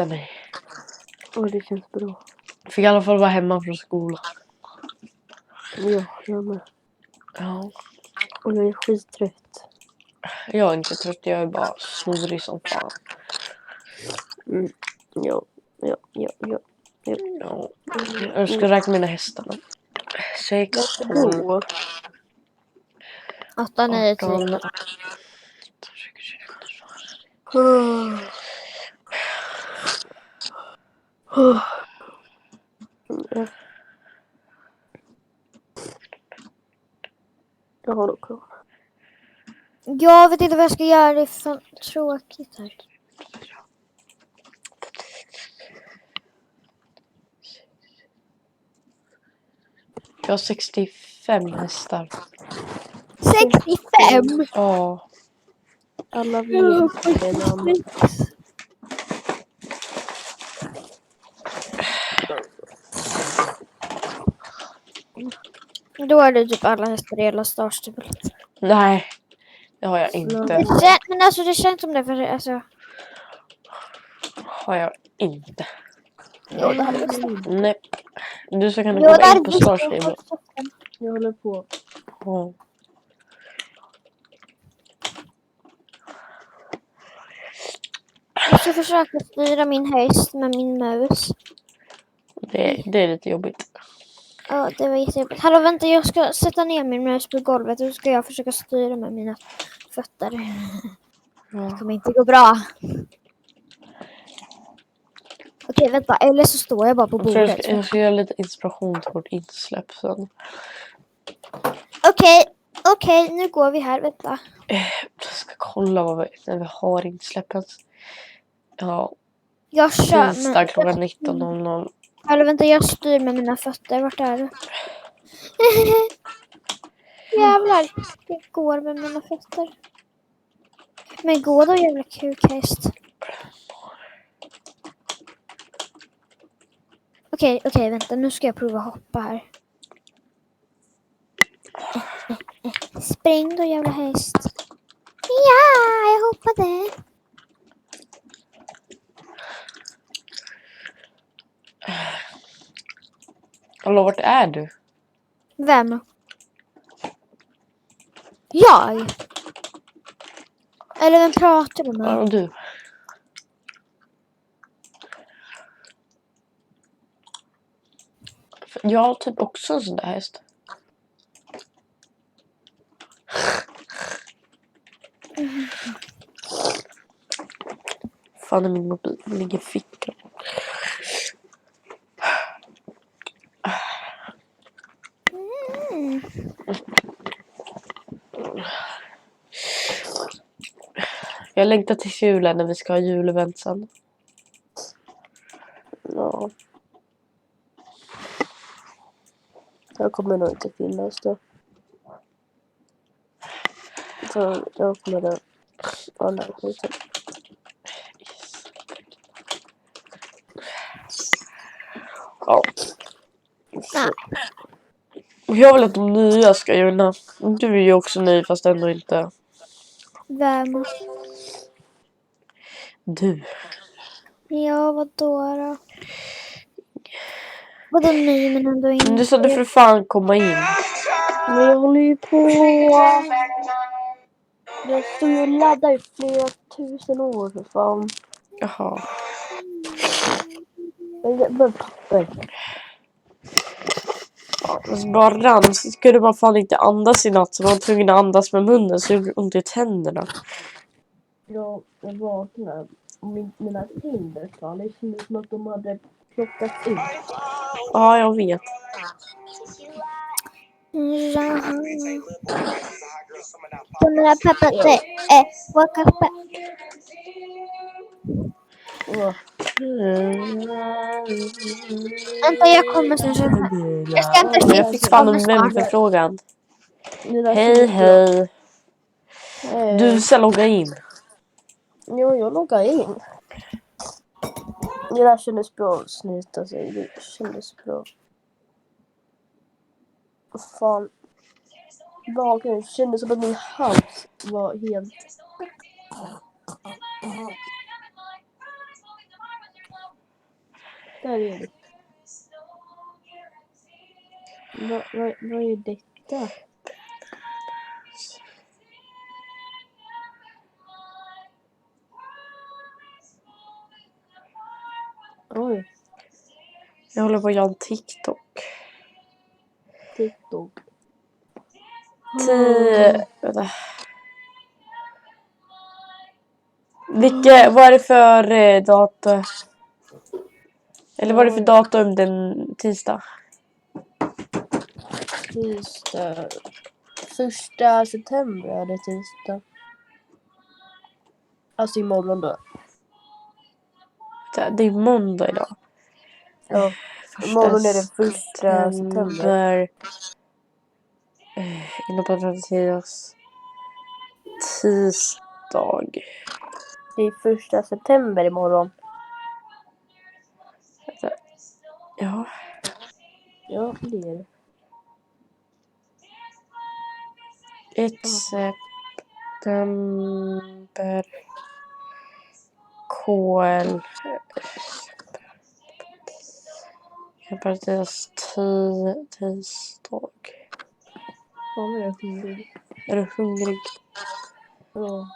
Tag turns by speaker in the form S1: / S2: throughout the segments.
S1: mig.
S2: Och det känns bra.
S1: Fick i alla fall vara hemma från skolan.
S2: Ja, jag med.
S1: Ja.
S2: Och jag är skittrött.
S1: Jag är inte trött, jag är bara snorig som fan.
S2: Ja.
S1: Ja. Jag ska räkna mina hästar då. 6, 12,
S3: 8, 9, 10.
S1: 18.
S2: Jag har nog kvar.
S3: Jag vet inte vad jag ska göra, det är fan tråkigt här.
S1: Jag har 65 hästar.
S3: 65!
S1: Ja.
S2: Alla vet det namn.
S3: Då är det typ alla hästar i hela Starstable.
S1: Nej, det har jag inte.
S3: Men alltså det känns som det, för alltså...
S1: Har jag inte.
S3: Jo, det hade varit
S1: Nej. Du så kan du
S3: Jo,
S1: komma
S3: det
S1: in
S3: hade
S1: på
S3: varit
S1: Starstable.
S2: Jag håller på.
S1: Ja.
S3: Jag ska försöka styra min häst med min mus.
S1: Det är lite jobbigt.
S3: Ja, det var jättejobbigt. Hallå, vänta, jag ska sätta ner min mus på golvet och så ska jag försöka styra med mina fötter. Det kommer inte gå bra. Okej, vänta. Eller så står jag bara på
S1: Jag tror
S3: bordet.
S1: jag ska göra lite inspiration till vårt insläpp sen.
S3: Okej, nu går vi här. Vänta.
S1: Jag ska kolla när vi har insläppet. Ja,
S3: Jag kör.
S1: tisdag klockan 19:00.
S3: Hallå, vänta, jag styr med mina fötter. Vart är du? Jävlar. Det går med mina fötter. Men gå då, jävla kukhäst. Okej, vänta. Nu ska jag prova hoppa här. Spring då, jävla häst. Ja, jag hoppade.
S1: Hallå, vart är du?
S3: Vem? Jag? Eller vem pratar du med?
S1: Ja, du. Jag har typ också en sån där häst. Fan, är min mobil ligger i fickan. Jag längtar till julen när vi ska ha julevent sen.
S2: Ja. Jag kommer nog inte finnas då. För jag kommer att alla skiten.
S1: Ja. Jag vill att de nya ska gynna. Du är ju också ny fast ändå inte.
S3: Vem?
S1: Du.
S3: Ja, vadå? Vadå ny, men ändå inte?
S1: Du sa du för fan komma in.
S2: Men jag håller ju på. Jag står ju och laddar i flera tusen år för fan.
S1: Jaha.
S2: Men papper.
S1: Ja, bara skulle man fan inte andas i natt så man var tvungen att andas med munnen så det gjorde ont i tänderna.
S2: Jag vaknade och mina tänder fall. Det kändes som att de hade plockats ut.
S1: Ja, jag vet.
S3: Kommer pappa till waka up. Vänta, jag kommer sen. Jag ska inte
S1: Men jag fick fan en vänförfrågan. Hej. Du ska logga in.
S2: Jo, jag loggar in. Det där kändes bra att snyta sig. Det kändes bra. Fan. Det kändes som att min hals var helt... Där är det. Vad är detta? Oj,
S1: Jag håller på att göra en TikTok.
S2: TikTok.
S1: Vänta. Vad är det för datum? Eller vad är det för datum den tisdag?
S2: Tisdag. 1 september är det tisdag. Alltså imorgon då.
S1: Det är måndag idag.
S2: Ja, imorgon är det 1 september.
S1: Inom parentes. Tisdag.
S2: Det är 1 september imorgon.
S1: Ja.
S2: Ja, det är det.
S1: 1 september. KL. Parentes tisdag.
S2: Fan vad jag är hungrig.
S1: Är du hungrig?
S2: Ja.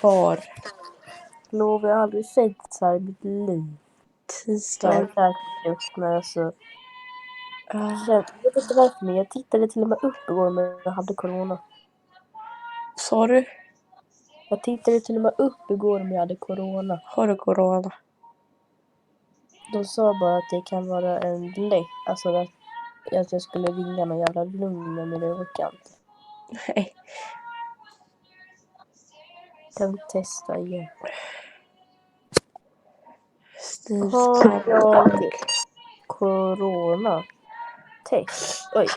S1: Var?
S2: Lov, jag har aldrig sett så här i mitt liv.
S1: Tisdag.
S2: Jag är säkert just men alltså.
S1: Ah.
S2: Jag vet inte varför, men jag tittade till och med upp igår när jag hade corona.
S1: Sa du?
S2: Jag tittade till och med upp igår om jag hade corona.
S1: Har du corona?
S2: De sa bara att det kan vara en lätt, alltså att jag skulle ringa någon jävla lugn, men det orkar inte.
S1: Nej.
S2: Kan vi testa igen?
S1: Tisdag.
S2: Corona. Test. Oj.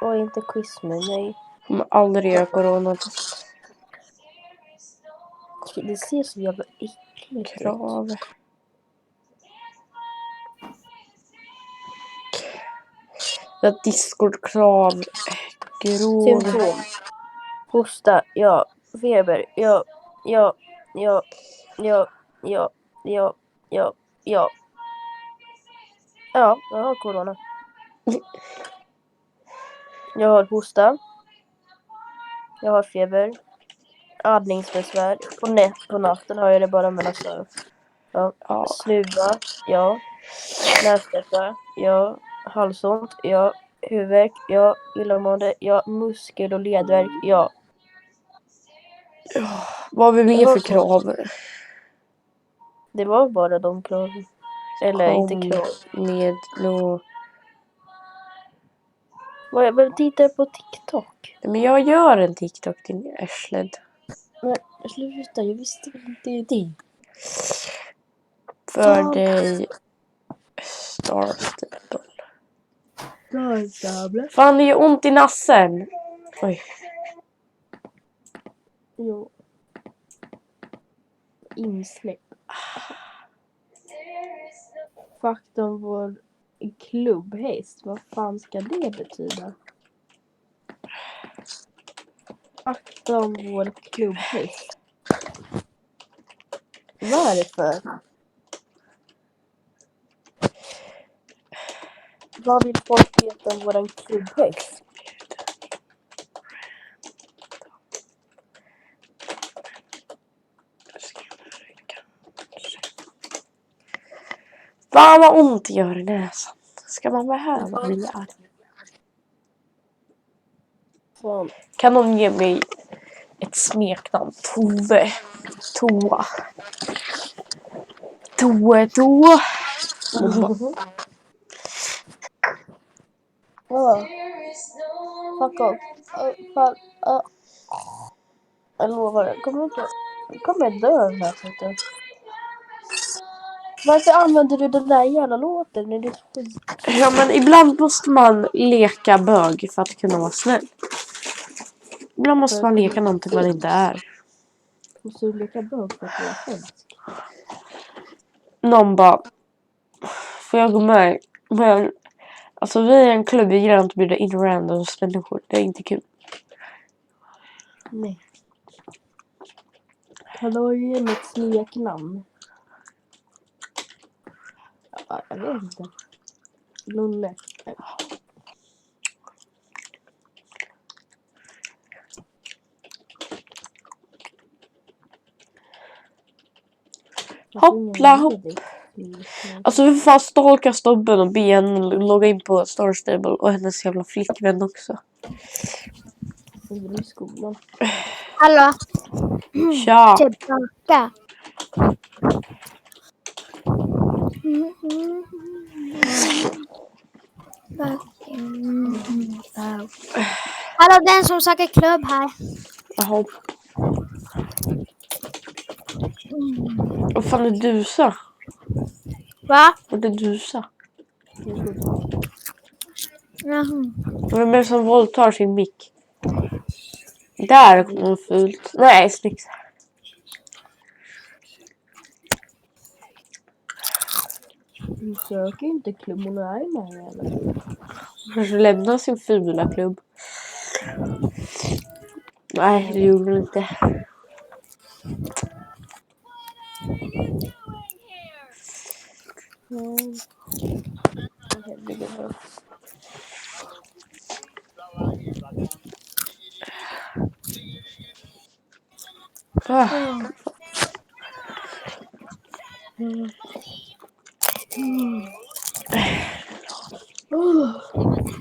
S2: Oj, inte quiz men nej.
S1: Kommer aldrig göra coronatest.
S2: Det ser så jävla äckligt ut.
S1: Krav. Det Discord-krav. Grov.
S2: Symptom. Hosta. Ja. Feber. Ja. Ja. Ja. Ja. Ja. Ja. Ja. Ja. Ja, jag har corona. Jag har hosta. Jag har feber. Andningsbesvär. På natten har jag det bara mellan snö. Ja.
S1: Ja.
S2: Snuva. Ja. Näsdetta. Ja. Halsont. Ja. Huvudvärk. Ja. Illamående. Ja. Muskel- och ledvärk. Ja.
S1: Vad har vi mer för krav?
S2: Det var bara de kraven. Eller inte krav.
S1: Med no.
S2: Vem tittar på TikTok?
S1: Men jag gör en TikTok till Ashled.
S2: Men sluta, jag visste väl inte det.
S1: För
S2: Fan.
S1: dig. Starstable.
S2: Starstable.
S1: Fan, det gör ont i nassen. Oj.
S2: Jo. Insläpp. Fakta om vår klubbhäst. Vad fan ska det betyda? Fakta om vår klubbhäst. Varför? Vad vill folk veta om våran klubbhäst?
S1: Fan vad ont det gör i näsan. Ska man behöva bli arg?
S2: Fan.
S1: Kan någon ge mig ett smeknamn? Tove. Toa. Toa.
S2: Ja. Fuck off. Fan. Jag lovar, jag kommer dö den här tiden. Varför använder du den där jävla låten när du skit?
S1: Ja, men ibland måste man leka bög för att kunna vara snäll. Ibland måste man leka någonting man inte är.
S2: Måste du leka bög för att vara hemsk?
S1: Någon bara, får jag gå med? Men, alltså vi är en klubb, vi gillar inte att bjuda in random människor. Det är inte kul.
S2: Nej. Han har ju ett smeknamn. Ja, jag vet inte. Lulle.
S1: Hoppla hopp. Alltså vi får fan stalka Stobben och be henne logga in på Star Stable och hennes jävla flickvän också.
S2: I skolan.
S3: Hallå?
S1: Tja!
S3: Tillbaka. Hallå, den som söker klubb här.
S1: Jaha. Vad fan är Dusa?
S3: Va?
S1: Vad är Dusa?
S3: Jaha.
S1: Vem är det som våldtar sin mick? Där kom hon fult. Nej, snyggt.
S2: Hon söker inte klubb, hon är med eller?
S1: Hon kanske lämnar sin fula klubb. Nej, det gjorde hon inte. Ah.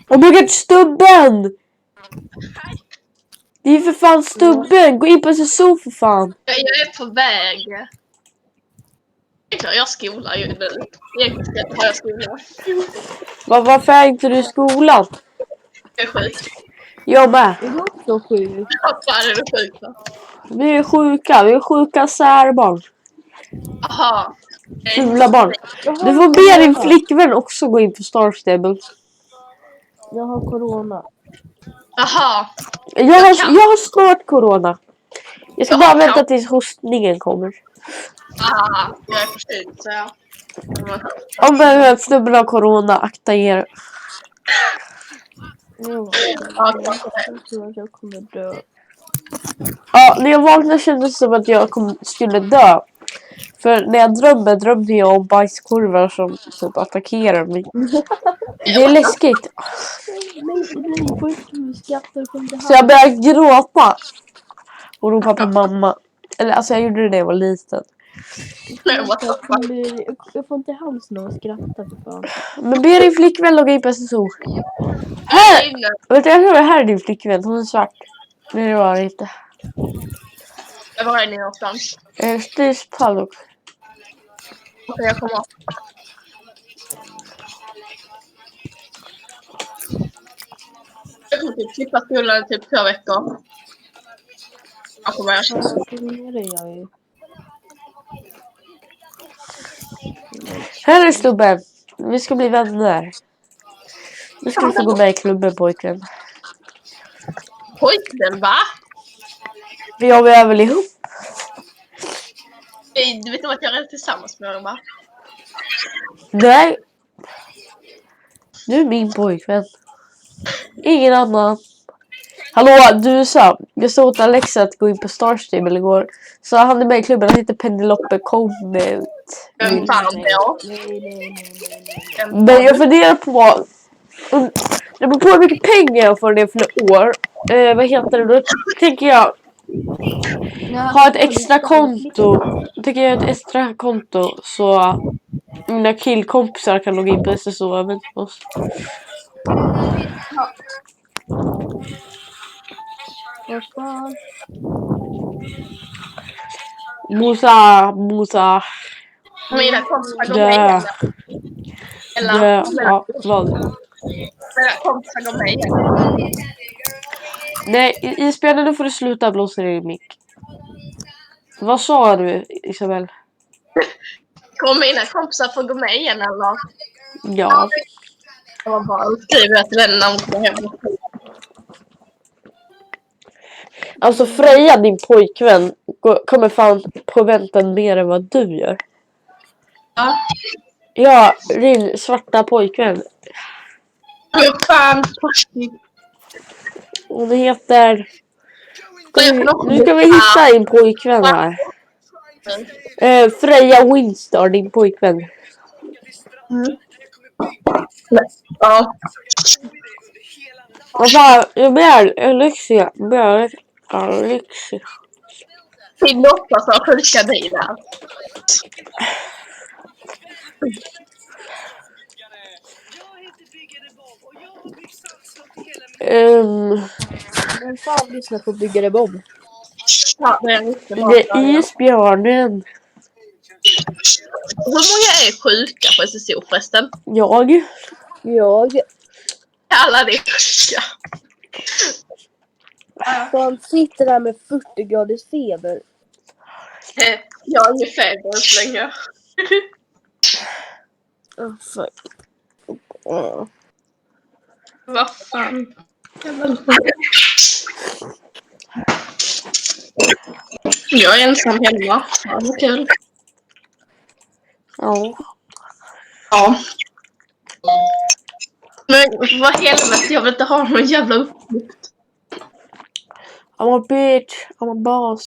S1: Oh my god, Stubben! Det är för fan Stubben! Gå in på SSO för fan!
S4: Jag är på väg. Jag har skola ju nu. Egentligen har jag skola.
S1: Varför är inte du i skolan?
S4: Jag är sjuk.
S1: Jag med.
S2: Är du också sjuk?
S4: Vad fan är du sjuk då?
S1: Vi är sjuka särbarn.
S4: Jaha.
S1: Fula barn. Du får be din flickvän också gå in på Star Stable.
S2: Jag har corona.
S4: Jaha.
S1: Jag har snart corona. Jag ska bara vänta tills hostningen kommer.
S4: Aha, jag är förkyld så ja.
S1: Om snubben har corona, akta er.
S2: Jag tror att jag kommer dö.
S1: Ja, när jag vaknade kändes det som att jag skulle dö. För när jag drömde jag om bajskorvar som typ attackerar mig. Det är läskigt.
S2: Nej, först du skrattar från det här.
S1: Så jag började gråta. Och ropa på mamma. Eller alltså jag gjorde det när jag var liten.
S2: Jag får inte halsen att skratta för fan.
S1: Men be din flickvän logga in på SSO. Här! Vet du, jag tror det här är din flickvän. Hon är svart. Nej, det var det inte.
S4: Var är ni någonstans?
S1: Styrs-Pallo.
S4: Okej, jag kommer. Jag kommer typ slippa skolan i typ 2 veckor. Jag kommer.
S1: Här är Stubben. Vi ska bli vänner. Nu ska du få gå med i klubben, pojken.
S4: Pojken, va?
S1: Vi är väl ihop?
S4: Du vet inte att jag är tillsammans med honom, va?
S1: Nej. Du är min pojkvän. Ingen annan. Hallå, du sa. Jag såg åt Alexa att gå in på Star Stable igår. Så han är med i klubben. Han heter Penelope Comet.
S4: Vem fan då?
S1: Men jag funderar på... Det beror på hur mycket pengar jag får det för år. Vad heter det då? Tänker jag ha ett extra konto. Tänker jag ett extra konto så mina killkompisar kan logga in på SSO även på oss. Musa.
S4: Mina kompisar går med. Eller?
S1: Ja, vad?
S4: Mina kompisar går med.
S1: Nej, Isbjörnen, nu får du sluta blåsa i din mick. Vad sa du, Isabel?
S4: Kommer mina kompisar få gå med igen, eller?
S1: Ja.
S4: Jag var bara skriver till den när hon kommer hem.
S1: Alltså Freja, din pojkvän, kommer fan på väntan mer än vad du gör.
S4: Ja.
S1: Ja, din svarta pojkvän.
S4: Fan,
S1: Hon heter... Nu ska vi hitta en pojkvän här. Freja Winstar, din pojkvän.
S4: Ja.
S1: Vad fan, jag blir Alexia. Alexia.
S4: Till Lotta som sjuka bilar.
S2: Vem fan lyssnar på Byggare Bob?
S4: Ja, det är riktigt bra.
S1: Det är isbjörnen.
S4: Hur många är sjuka på SSO förresten?
S1: Jag.
S4: Alla är sjuka.
S2: Han sitter där med 40 graders feber.
S4: Jag har ingen feber så länge. Vad fan? Jag är ensam hemma. Ja, det är kul.
S1: Ja.
S4: Ja. Men vad helvete, jag vill inte ha någon jävla uppgift.
S1: I'm a bitch. I'm a boss.